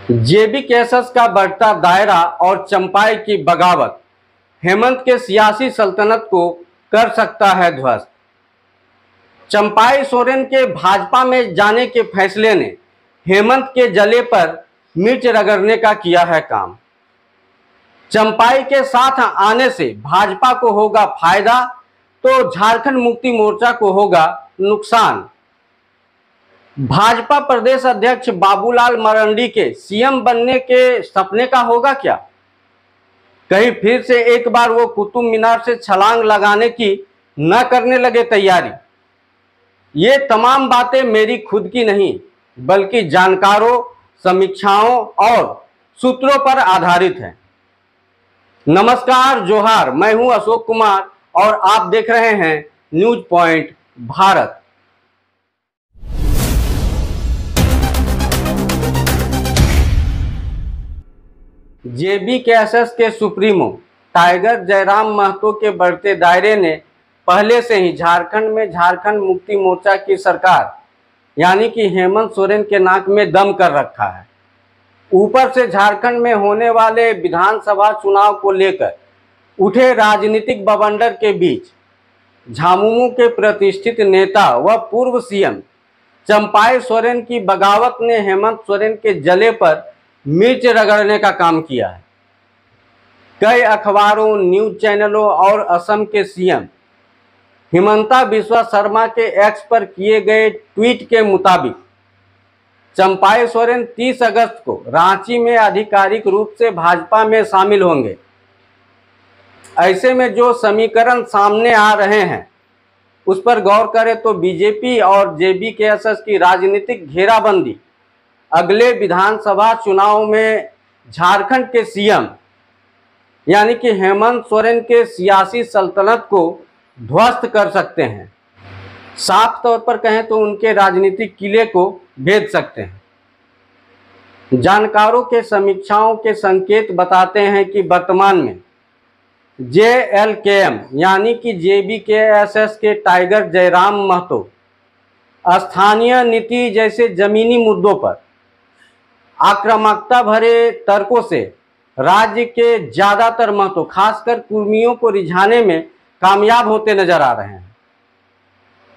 जेबी cases का बढ़ता दायरा और चंपाई की बगावत हेमंत के सियासी सल्तनत को कर सकता है ध्वस्त। चंपाई सोरेन के भाजपा में जाने के फैसले ने हेमंत के जले पर मिर्च रगड़ने का किया है काम। चंपाई के साथ आने से भाजपा को होगा फायदा तो झारखंड मुक्ति मोर्चा को होगा नुकसान। भाजपा प्रदेश अध्यक्ष बाबूलाल मरांडी के सीएम बनने के सपने का होगा क्या? कहीं फिर से एक बार वो कुतुब मीनार से छलांग लगाने की न करने लगे तैयारी? ये तमाम बातें मेरी खुद की नहीं बल्कि जानकारों, समीक्षाओं और सूत्रों पर आधारित हैं। नमस्कार, जोहार, मैं हूं अशोक कुमार और आप देख रहे हैं न्यूज पॉइंट भारत। जेबी केसस के सुप्रीमो टाइगर जयराम महतो के बढ़ते दायरे ने पहले से ही झारखंड में झारखंड मुक्ति मोर्चा की सरकार यानी कि हेमंत सोरेन के नाक में दम कर रखा है। ऊपर से झारखंड में होने वाले विधानसभा चुनाव को लेकर उठे राजनीतिक बवंडर के बीच झामुमो के प्रतिष्ठित नेता व पूर्व सीएम चंपाई सोरेन की बगावत ने हेमंत सोरेन के जले पर मिर्च रगड़ने का काम किया है। कई अखबारों, न्यूज चैनलों और असम के सीएम हिमंता बिस्वा शर्मा के एक्स पर किए गए ट्वीट के मुताबिक चंपाई सोरेन 30 अगस्त को रांची में आधिकारिक रूप से भाजपा में शामिल होंगे। ऐसे में जो समीकरण सामने आ रहे हैं उस पर गौर करें तो बीजेपी और जेबी केसस की राजनीतिक घेराबंदी अगले विधानसभा चुनाव में झारखंड के सीएम यानी कि हेमंत सोरेन के सियासी सल्तनत को ध्वस्त कर सकते हैं। साफ तौर पर कहें तो उनके राजनीतिक किले को भेद सकते हैं। जानकारों के समीक्षाओं के संकेत बताते हैं कि वर्तमान में JLKM यानी कि JBKSS के टाइगर जयराम महतो स्थानीय नीति जैसे जमीनी मुद्दों पर आक्रामकता भरे तर्कों से राज्य के ज्यादातर महतो खासकर कुर्मियों को रिझाने में कामयाब होते नजर आ रहे हैं।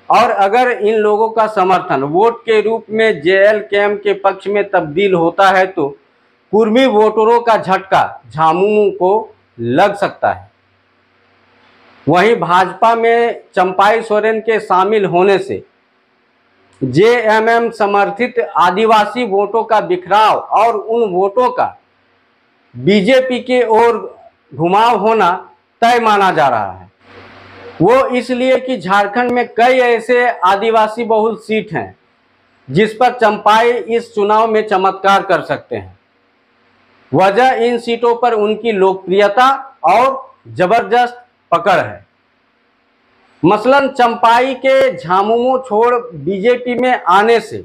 और अगर इन लोगों का समर्थन वोट के रूप में JLKM के पक्ष में तब्दील होता है तो कुर्मी वोटरों का झटका झामुमो को लग सकता है। वहीं भाजपा में चंपाई सोरेन के शामिल होने से JMM समर्थित आदिवासी वोटों का बिखराव और उन वोटों का बीजेपी के ओर घुमाव होना तय माना जा रहा है। वो इसलिए कि झारखंड में कई ऐसे आदिवासी बहुल सीट हैं जिस पर चंपाई इस चुनाव में चमत्कार कर सकते हैं। वजह इन सीटों पर उनकी लोकप्रियता और जबरदस्त पकड़ है। मसलन चंपाई के झामुमो छोड़ बीजेपी में आने से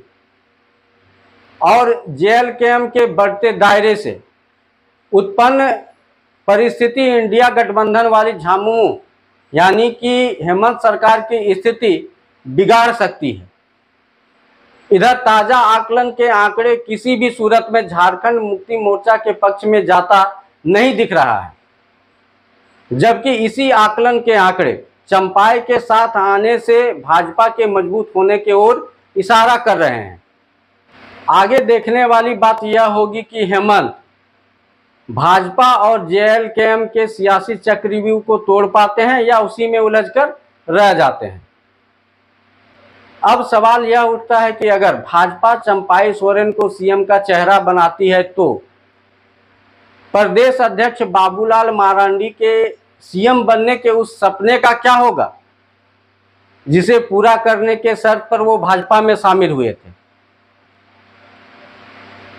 और JLKM के बढ़ते दायरे से उत्पन्न परिस्थिति इंडिया गठबंधन वाली झामुमो यानी कि हेमंत सरकार की स्थिति बिगाड़ सकती है। इधर ताजा आकलन के आंकड़े किसी भी सूरत में झारखंड मुक्ति मोर्चा के पक्ष में जाता नहीं दिख रहा है, जबकि इसी आकलन के आंकड़े चंपाई के साथ आने से भाजपा के मजबूत होने की ओर इशारा कर रहे हैं। आगे देखने वाली बात यह होगी कि हेमंत भाजपा और JLKM के सियासी चक्रव्यूह को तोड़ पाते हैं या उसी में उलझकर रह जाते हैं। अब सवाल यह उठता है कि अगर भाजपा चंपाई सोरेन को सीएम का चेहरा बनाती है तो प्रदेश अध्यक्ष बाबूलाल मरांडी के सीएम बनने के उस सपने का क्या होगा जिसे पूरा करने के शर्त पर वो भाजपा में शामिल हुए थे।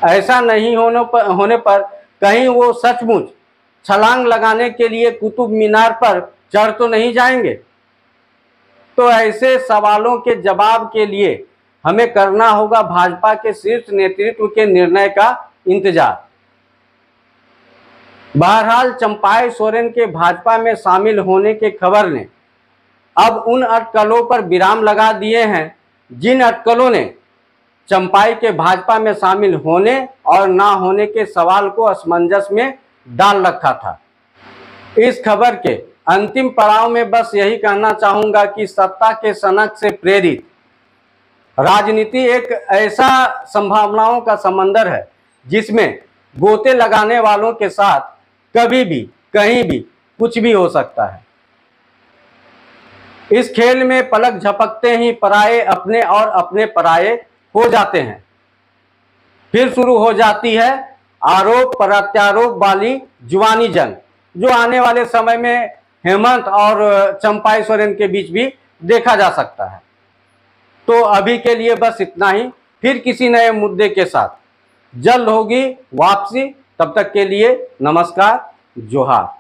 ऐसा नहीं होने पर कहीं वो सचमुच छलांग लगाने के लिए कुतुब मीनार पर चढ़ तो नहीं जाएंगे। तो ऐसे सवालों के जवाब के लिए हमें करना होगा भाजपा के शीर्ष नेतृत्व के निर्णय का इंतजार। बहरहाल चंपाई सोरेन के भाजपा में शामिल होने के खबर ने अब उन अटकलों पर विराम लगा दिए हैं जिन अटकलों ने चंपाई के भाजपा में शामिल होने और ना होने के सवाल को असमंजस में डाल रखा था। इस खबर के अंतिम पड़ाव में बस यही कहना चाहूंगा कि सत्ता के सनक से प्रेरित राजनीति एक ऐसा संभावनाओं का समंदर है जिसमें गोते लगाने वालों के साथ कभी भी कहीं भी कुछ भी हो सकता है। इस खेल में पलक झपकते ही पराये अपने और अपने पराये हो जाते हैं। फिर शुरू हो जाती है आरोप प्रत्यारोप वाली जुबानी जंग, जो आने वाले समय में हेमंत और चंपाई सोरेन के बीच भी देखा जा सकता है। तो अभी के लिए बस इतना ही, फिर किसी नए मुद्दे के साथ जल्द होगी वापसी। तब तक के लिए नमस्कार, जोहार।